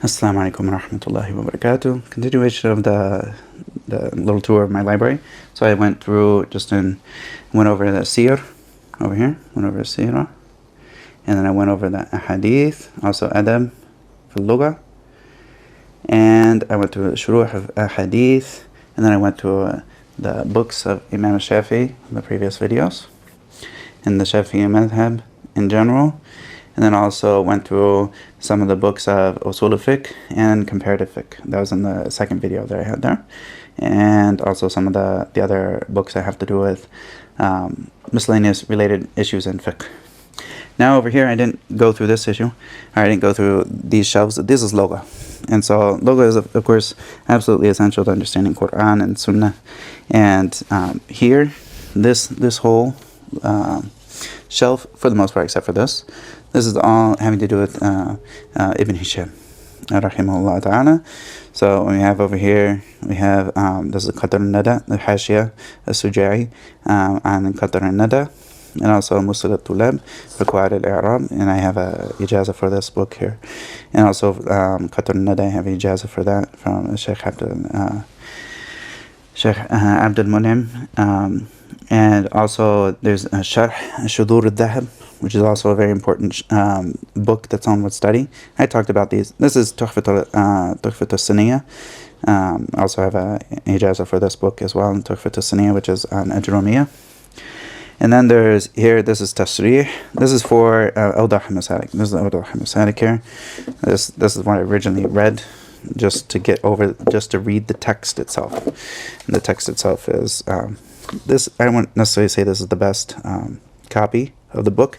Assalamu alaikum wa rahmatullahi wa barakatuh. Continuation of the little tour of my library. So I went through, went over the Sir over here, went over the Sirah, and then I went over the Hadith, also Adab, al-lugha, and I went to Shuruh of Hadith, and then I went to the books of Imam Shafi'i in the previous videos, and the Shafi'i madhab in general. And then also went through some of the books of Usul al-Fiqh and Comparative Fiqh. That was in the second video that I had there. And also some of the other books that have to do with miscellaneous related issues in fiqh. Now over here, I didn't go through this issue. I didn't go through these shelves. This is lugha. And so lugha is, of course, absolutely essential to understanding Qur'an and Sunnah. And here, this whole shelf, for the most part, except for this is all having to do with Ibn Hisham, rahimahullah ta'ala. So we have over here, we have this is Qatr al-Nadā, the Hashiyah al-Suja'i on Qatr al-Nadā, and also Musil al-Tulab for Qawaid al-I'rab, and I have a ijazah for this book here, and also Qatr al-Nadā, I have a ijazah for that from Sheikh Abdul Mun'im. And also there's a Sharḥ Shudur al-Dhahab, which is also a very important book that someone would study. I talked about these. This is Tuhfat al-Saniyah. Also have a ijazah for this book as well, Tuhfat al-Saniyah, which is on Ajrumiyah. And then there's here, this is Tasrih. This is for Awdah Masalik. This is Awdah Masalik here. This is what I originally read, just to read the text itself. And the text itself is this. I wouldn't necessarily say this is the best copy of the book,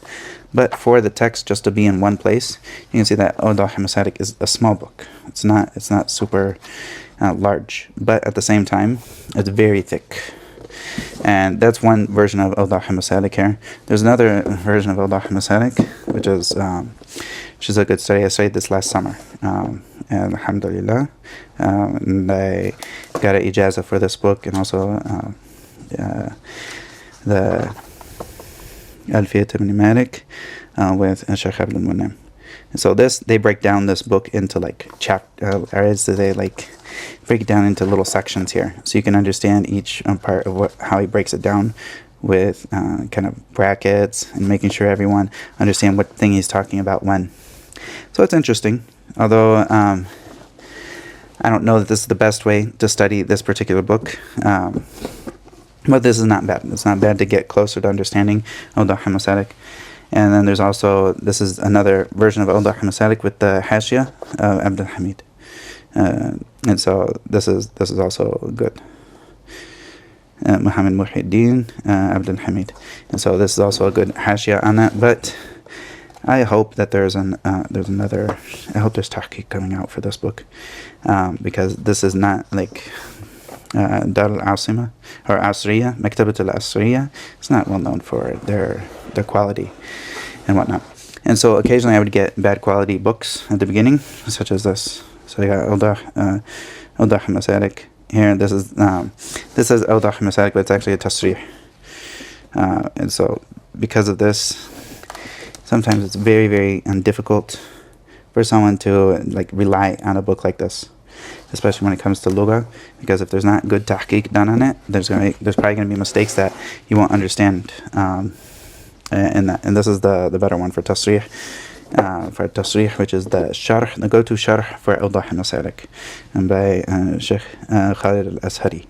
but for the text just to be in one place, you can see that Awdah Masalik is a small book. It's not super large, but at the same time, it's very thick. And that's one version of Awdah Masalik here. There's another version of Awdah Masalik, which is a good study. I studied this last summer, and alhamdulillah, and I got an ijazah for this book, and also the Alfiyyah Ibn Malik with Shaykh Abdul Mun'im. And so they break down this book into like break it down into little sections here, so you can understand each part of how he breaks it down with kind of brackets and making sure everyone understand what thing he's talking about when. So it's interesting, although I don't know that this is the best way to study this particular book. But this is not bad. It's not bad to get closer to understanding Awdah Masalik. And then there's also, this is another version of Awdah Masalik with the Hashiyah of Abdul Hamid. And so this is also good. Muhammad Muhyiddin Abdul Hamid. And so this is also a good Hashiyah on that. But I hope that there's another, I hope there's tahqiq coming out for this book. Because this is not like Dar al-Asima or Asriya, Maktabat al-Asriya. It's not well known for their quality and whatnot. And so occasionally I would get bad quality books at the beginning, such as this. So I got Awdah Masalik here. This is Awdah Masalik, but it's actually a Tasrih. And so because of this, sometimes it's very, very difficult for someone to like rely on a book like this, especially when it comes to lugha, because if there's not good tahqiq done on it, there's probably going to be mistakes that you won't understand. And this is the better one for tasrih, which is the Sharḥ, the go-to Sharḥ for Awdah Masalik, and by Sheikh Khalid al-Ashari.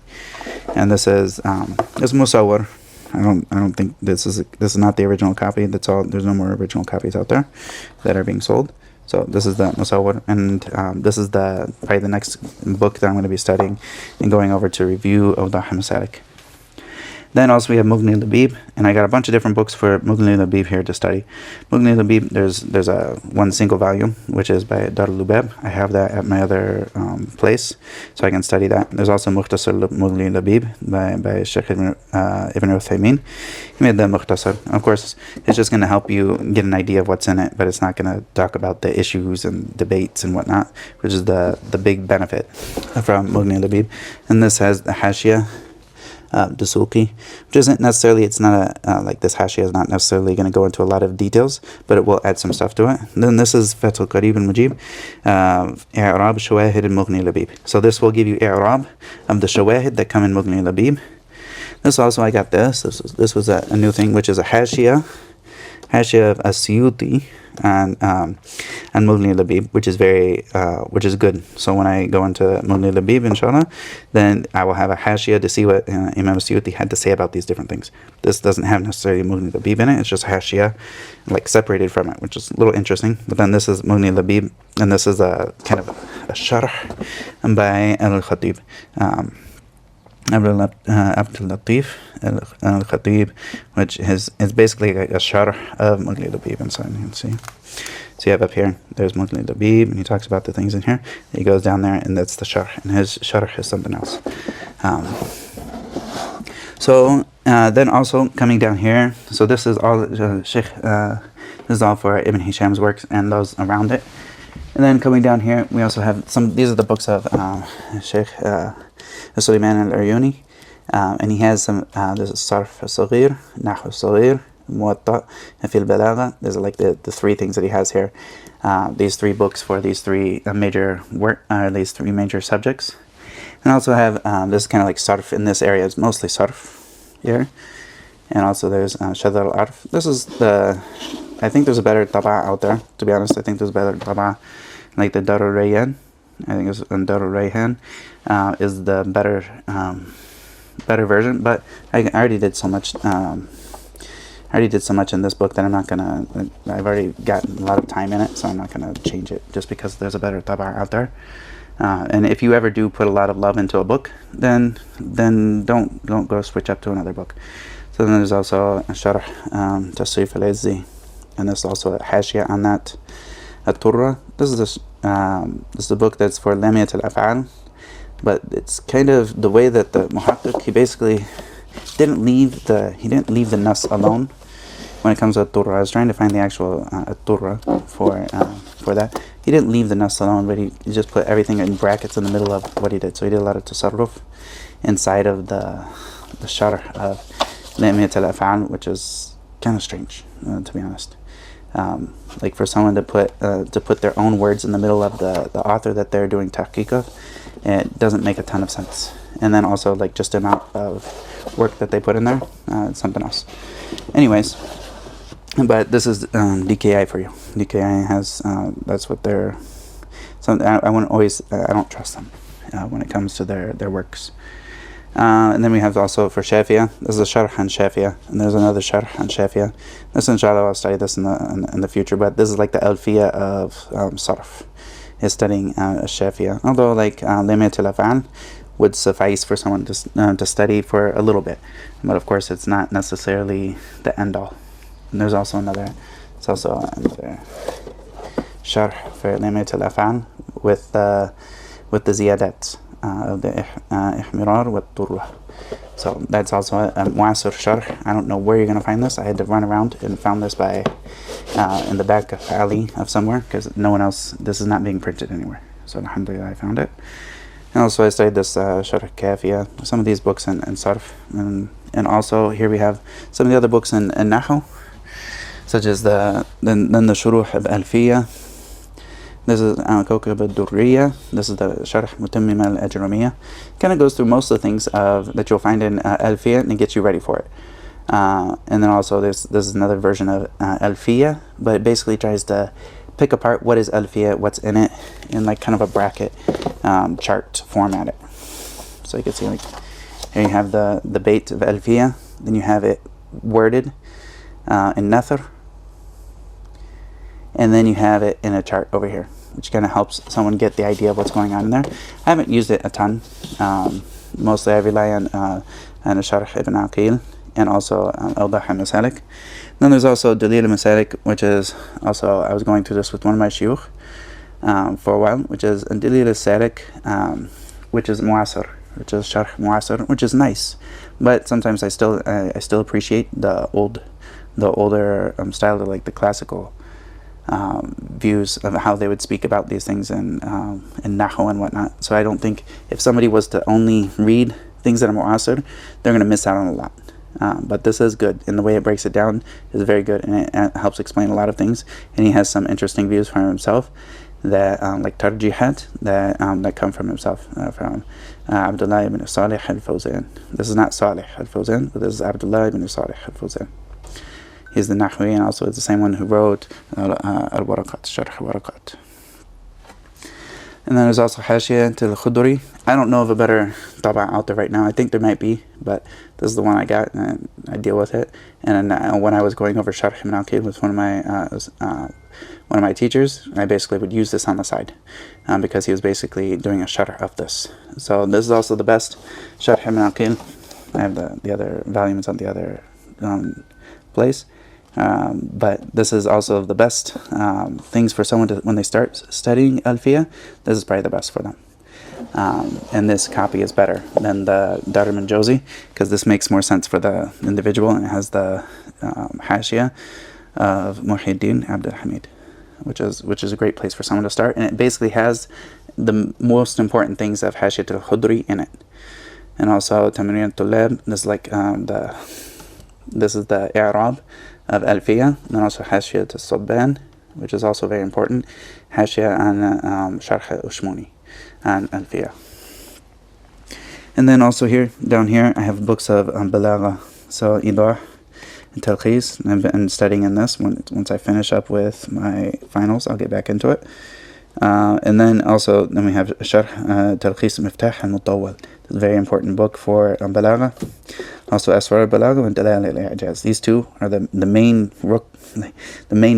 And this is Musawwar. I don't think this is not the original copy. That's all. There's no more original copies out there that are being sold. So this is the Musawwar, and this is probably the next book that I'm going to be studying and going over to review Awdah Masalik. Then also we have Mughni al-Labib, and I got a bunch of different books for Mughni al-Labib here to study. Mughni al-Labib, there's a one single volume, which is by Dar al-Lubab. I have that at my other place, so I can study that. There's also Mukhtasar Mughni al-Labib by Sheikh Ibn Uthaymeen. He made the Mukhtasar. Of course, it's just going to help you get an idea of what's in it, but it's not going to talk about the issues and debates and whatnot, which is the big benefit from Mughni al-Labib. And this has the Hashiyah Dasuqi, which isn't necessarily, it's not a, like this hashia is not necessarily going to go into a lot of details, but it will add some stuff to it. And then this is Fath al-Qarib al-Mujib, I'rab Shawahid al-Mughni Labib. So this will give you i'rab of the shawahid that come in Mughni Labib. This also, I got this was a new thing, which is a hashia of As-Suyuti and Mughni Labib, which is good. So when I go into Mughni Labib, inshallah, then I will have a hashia to see what Imam As-Suyuti had to say about these different things. This doesn't have necessarily Mughni Labib in it, it's just a hashia, like separated from it, which is a little interesting. But then this is Mughni Labib, and this is a kind of a Sharḥ by al-Khatib. Abdul Latif al-Khatib, which is basically a Sharḥ of Mughni Labib inside. You can see. So you have up here, there's Mughni Labib, and he talks about the things in here. He goes down there, and that's the Sharḥ, and his Sharḥ is something else. So then also coming down here, so this is all Sheikh. This is all for Ibn Hisham's works and those around it. And then coming down here, we also have some. These are the books of Sheikh Sulaiman al-Aryuni, and he has some. This is Sarf al-Saghir, Nahw al-Saghir, Muwatta, and al-Balagha. These are like the three things that he has here. These three books for these three major these three major subjects. And I also have this is kind of like Sarf in this area. It's mostly Sarf here, and also there's Shadar al-Arf. This is the. I think there's a better taba out there. To be honest, I think there's a better taba, like the Dar al-Rayyan. I think it's Dar al-Rayyan is the better version. But I already did so much. I already did so much in this book that I'm not gonna. I've already gotten a lot of time in it, so I'm not gonna change it just because there's a better taba out there. And if you ever do put a lot of love into a book, then don't go switch up to another book. So then there's also a Sharh Tasrif al-Izzi, and there's also a hashia on that, At-Turra. This is the book that's for Lamiyat al-Af'al, but it's kind of the way that the Muhaqqiq, he basically didn't leave the nas alone when it comes to At-Turra. I was trying to find the actual At-Turra for that. He didn't leave the nas alone, but he just put everything in brackets in the middle of what he did. So he did a lot of tasarruf inside of the Sharh of Lamiyat al-Af'al, which is kind of strange, to be honest. Like for someone to put their own words in the middle of the author that they're doing tahqiq of, it doesn't make a ton of sense. And then also like just the amount of work that they put in there, it's something else. Anyways, but this is DKI for you. DKI has that's what they're. So I wouldn't always. I don't trust them when it comes to their works. And then we have also for Shafi'ah. This is a Sharh on Shafi'ah, and there's another Sharh on Shafi'ah. This, inshallah, I'll study this in the future. But this is like the Alfiyyah of Sarf. Is studying Shafi'ah. Although like Lamiyat al-Af'al would suffice for someone to study for a little bit, but of course it's not necessarily the end all. And there's also another. It's also another Sharh for Lamiyat al-Af'al with the ziyadat. Of the ihmirar wa turra. So that's also a mu'asir sharh. I don't know where you're going to find this. I had to run around and found this by in the back of alley of somewhere, because no one else, this is not being printed anywhere. So alhamdulillah, I found it. And also I studied this Sharh Kafiyah, some of these books in Sarf, and also here we have some of the other books in Nahw, such as then the Shuruh of Alfiyyah. This is Kawkab al-Durriya. This is the Sharh Mutammima al-Ajramiyya. Kind of goes through most of the things that you'll find in Alfiyyah, and it gets you ready for it. And then also this is another version of Alfiyyah, but it basically tries to pick apart what is Alfiyyah, what's in it, in like kind of a bracket chart format. So you can see like here you have the bait of Alfiyyah, then you have it worded in Nathr, and then you have it in a chart over here, which kind of helps someone get the idea of what's going on in there. I haven't used it a ton. Mostly I rely on a Sharḥ Ibn Aqīl, and also Al-Dah al-Masalik. Then there's also Dalil al-Masalik, which is also, I was going through this with one of my shuyukh for a while, which is Dalil al-Salik, which is Mu'asir, which is Sharh Mu'asir, which is nice. But sometimes I still appreciate the older style, of like the classical views of how they would speak about these things in Nahw and whatnot. So I don't think if somebody was to only read things that are mu'asir, they're going to miss out on a lot. But this is good, and the way it breaks it down is very good, and it helps explain a lot of things. And he has some interesting views from himself that like tarjihat that come from himself, from Abdullah ibn Salih al-Fawzan. This is not Salih al-Fawzan, but this is Abdullah ibn Salih al-Fawzan. He's the Nahwi, and also is the same one who wrote al-Waraqat, Sharḥ Waraqat. And then there's also Hashiyah to al-Khudri. I don't know of a better tab'a out there right now. I think there might be, but this is the one I got, and I deal with it. And when I was going over Sharḥ Ibn al-Aqīl with one of my teachers, I basically would use this on the side, because he was basically doing a sharh of this. So this is also the best Sharḥ Ibn al-Aqīl. I have the other volumes on the other place. But this is also the best things for someone to, when they start studying Alfiyyah, this is probably the best for them. And this copy is better than the Dar al-Manjawzi, because this makes more sense for the individual, and it has the Hashiyah of Muhyiddin Abdul Hamid, which is a great place for someone to start. And it basically has the most important things of Hashiyat al-Khudri in it. And also Tamrin al-Tulab, this is like this is the i'rab of Alfiyyah, and then also Hashiyat al-Sabban, which is also very important. Hashiyah on Sharḥ al-Ushmuni and Alfiyyah. And then also down here, I have books of Balagha, so Idah and Talqis. I've been studying in this. Once I finish up with my finals, I'll get back into it. And then we have Sharh Talqis Miftah al-Mutawwal. It's a very important book for Balagha. Also Asrar al-Balagha and Dalal al-I'jaz. These two are the main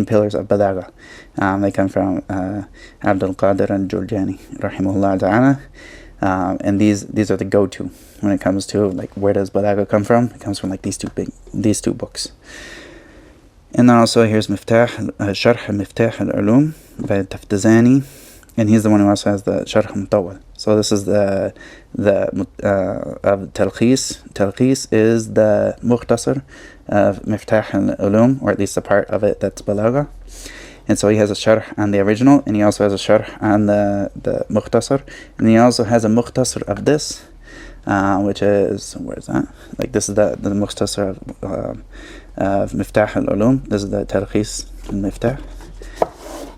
pillars of Balagha. They come from Abdul Qadir al-Jurjani, rahimahullah ta'ala. And these are the go-to when it comes to like where does Balagha come from. It comes from like these two books. And then also here's Sharh Miftah al-uloom by Taftazani, and he's the one who also has the Sharh Mutawwal. So this is the of Talqis. Talqis is the Mukhtasar of Miftah al-uloom, or at least a part of it that's Balagha. And so he has a sharh on the original, and he also has a sharh on the Mukhtasar, and he also has a Mukhtasar of this, which is, where is that? Like this is the Mukhtasar of Miftah al-uloom. This is the Talqis al-Miftah.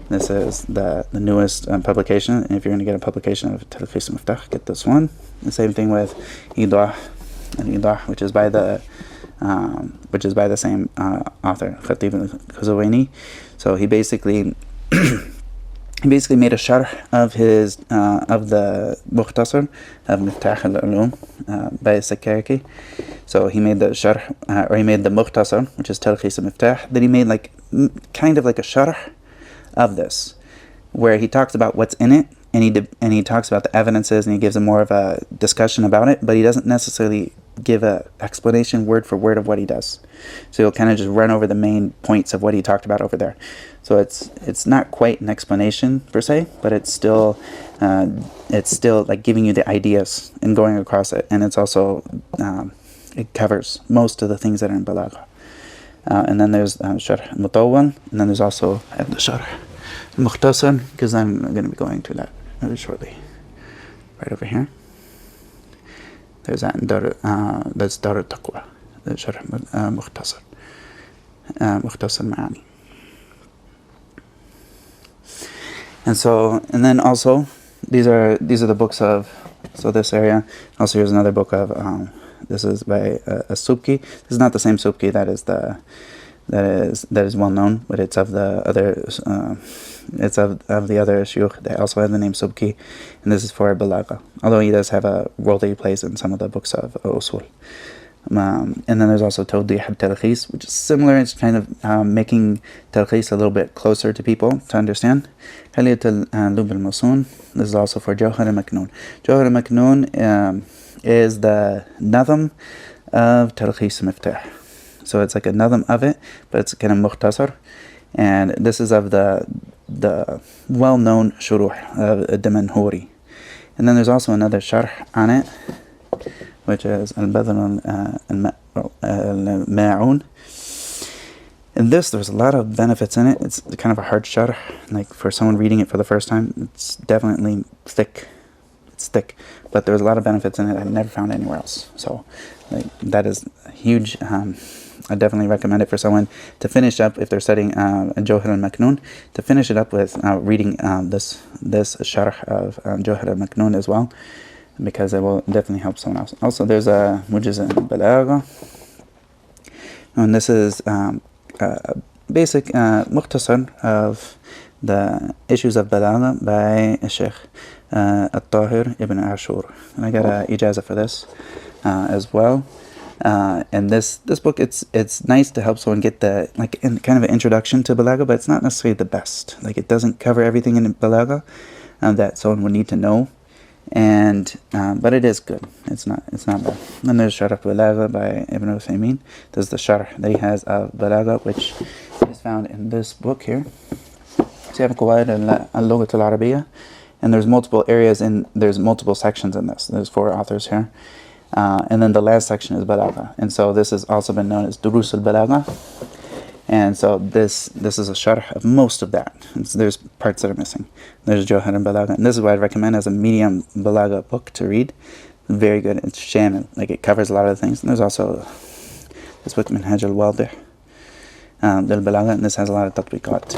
This is the newest publication, and if you're going to get a publication of Talqis al-Miftah, get this one. The same thing with Idah, which is by the same author, Khatib al-Khuzawayni. So he basically made a sharh of his of the Mukhtasar of Miftah al-uloom by Sakaraki. So he made the sharh, or he made the Mukhtasar, which is Talqis al-Miftah. Then he made like kind of like a sharh of this, where he talks about what's in it, and he talks about the evidences, and he gives a more of a discussion about it, but he doesn't necessarily give a explanation word for word of what he does. So he'll kind of just run over the main points of what he talked about over there. So it's not quite an explanation per se, but it's still like giving you the ideas and going across it, and it's also it covers most of the things that are in Balagha. And then there's Sharh Mutawwal, and then there's also the Sharh Mukhtasar, because I'm going to be going to that very shortly. Right over here. There's that in that's Dar al-Taqwa, the Sharh Mukhtasar, Mukhtasar Ma'ani. And then also these are the books of, so this area. Also here's another book of this is by a Subki. This is not the same Subki that is well known, but it's of the other it's of the other shuyukh that also have the name Subki, and this is for Balagha, although he does have a role that he plays in some of the books of Usul. And then there's also Tawdih al-Talqis, which is similar. It's kind of making Talqis a little bit closer to people to understand. Haliyat al-Lub al-Masun. This is also for Jawhar al-Maknoon. Jawhar al-Maknoon is the Nadam of Talqis al-Miftah. So it's like a Nadam of it, but it's kind of Mukhtasar. And this is of the well-known Shuruh of Damanhuri. And then there's also another Sharh on it, which is Al-Badr al-Ma'un. And there's a lot of benefits in it. It's kind of a hard sharh, like for someone reading it for the first time. It's definitely thick. It's it's thick, but there's a lot of benefits in it I've never found anywhere else. So that is huge. I definitely recommend it for someone to finish up if they're studying Jawhar al-Maknoon, to finish it up with reading this Sharh of Jawhar al-Maknoon as well, because it will definitely help someone else. Also, there's a mujiz in Balagha, and this is basic mukhtasar of the issues of Balagha by Sheikh al-Tahir Ibn Ashur. And I got an ijazah for this as well. And this book, it's nice to help someone get the kind of an introduction to Balagha, but it's not necessarily the best. Like, it doesn't cover everything in Balagha that someone would need to know, and but it is good. It's not bad. And there's Sharh Balagha by Ibn Uthaymeen. There's the Sharh that he has of Balagha, which is found in this book here. So you have al-Lugha al-Arabiyya, and there's multiple areas there's multiple sections in this. There's 4 authors here. And then the last section is Balagha, and so this has also been known as Durus al-Balagha, and so this is a sharh of most of that. There's parts that are missing. There's Jawhar al-Balagha, and this is what I'd recommend as a medium Balagha book to read. Very good. It's shamil, like it covers a lot of the things. And there's also this book Minhaj al-Wadih al-Balagha, and this has a lot of tatbiqat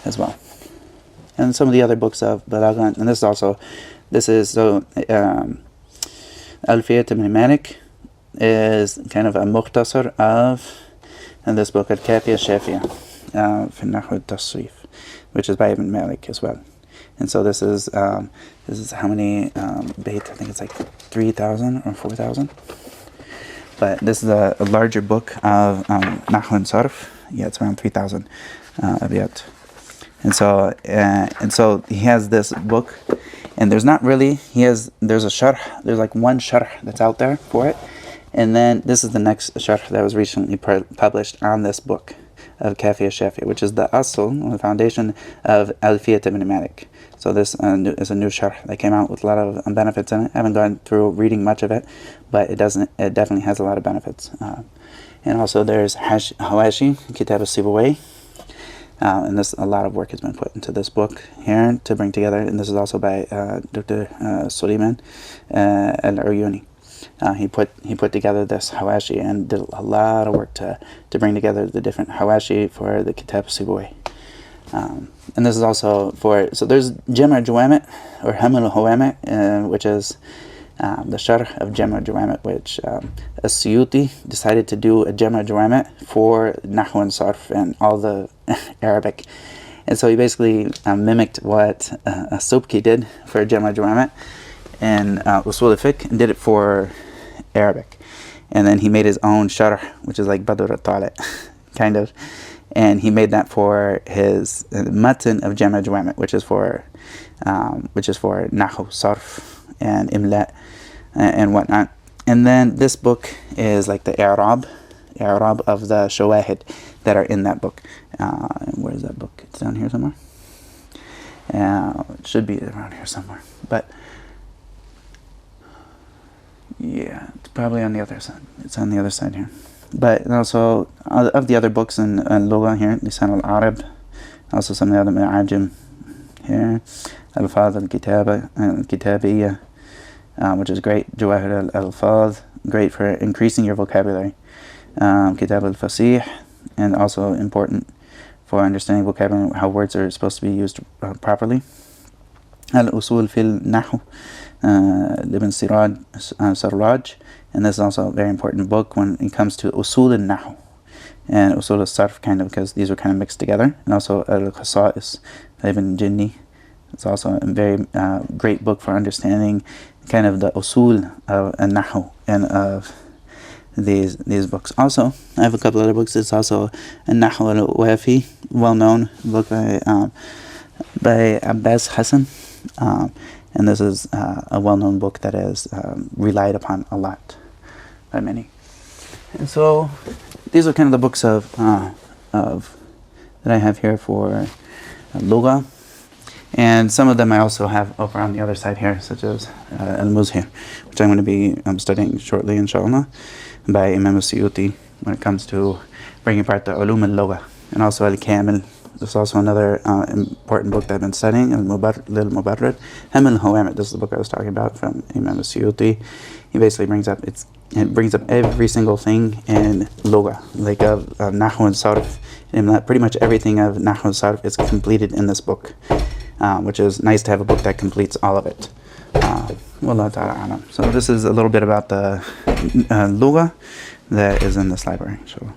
as well. And some of the other books of Balagha, and this is Alfiyyah Ibn Malik is kind of a mukhtasar of this book, Al-Kafiyah Shafiyah fi Nahw al-Tasrif, which is by Ibn Malik as well. And so this is how many bayt? I think it's like 3,000 or 4,000. But this is a larger book of Nahw and Sarf. Yeah, it's around 3,000 abiyat. And so he has this book. And there's not really, there's a sharh, there's like one sharh that's out there for it. And then this is the next sharh that was recently published on this book of Kafiyah Shafiyah, which is the asl, the foundation of Alfiyyah Ibn Malik. So this is a new sharh that came out with a lot of benefits in it. I haven't gone through reading much of it, but it definitely has a lot of benefits. And also there's Hawashi, Kitab al-Sibawayh. And a lot of work has been put into this book here to bring together, and this is also by Dr. Suleiman al-Uyuni. He put together this Hawashi and did a lot of work to bring together the different Hawashi for the Kitab Sibawayh. And this is also so there's Jam' al-Jawami' or Hamil al-Hawami', which is the Sharh of Jam' al-Jawami', which As-Suyuti decided to do a Jam' al-Jawami' for Nahw and Sarf and all the Arabic. And so he basically mimicked what Subki did for Jam' al-Jawami' and Usul al-Fiqh, and did it for Arabic. And then he made his own Sharh, which is like Badr al-Tali', kind of. And he made that for his Matan of Jam' al-Jawami', which is for Nahw, Sarf, and Imla and whatnot. And then this book is like the I'rab of the Shawahid that are in that book. Where is that book? It's down here somewhere. It should be around here somewhere. But yeah, it's probably on the other side. It's on the other side here. But also of the other books in al-lugha here, Lisan al-Arab, also some of the other Ma'ajim here, Al-Fadh al-Kitabiyya, which is great. Jawahir al-Alfadh, great for increasing your vocabulary. Kitab al-Fasih, and also important for understanding vocabulary, how words are supposed to be used properly. Al-Usul fil Nahw, Ibn Sarraj, and this is also a very important book when it comes to Usul al-Nahw and Usul al-Sarf, kind of, because these are kind of mixed together. And also Al-Khasa'is, Ibn Jinni. It's also a very great book for understanding kind of the usul of al-Nahw and of these books. Also, I have a couple other books. It's also al-Nahw al-Wafi, well-known book by Abbas Hassan. And this is a well-known book that is relied upon a lot by many. And so these are kind of the books of that I have here for al-lugha. And some of them I also have over on the other side here, such as al-Muzhir, which I'm going to be studying shortly, inshallah, by Imam al-Suyuti, when it comes to bringing apart the al-uloom al-lugha, and also al-Kamil, There's also another important book that I've been studying, Al-Mubarrid. Al-Hawamid, this is the book I was talking about from Imam al-Suyuti. He basically brings up every single thing in lugha, like of Nahw and Sarf, and pretty much everything of Nahw and Sarf is completed in this book, which is nice to have a book that completes all of it. Wallahu ta'ala alam. So this is a little bit about the lugha that is in this library, inshallah.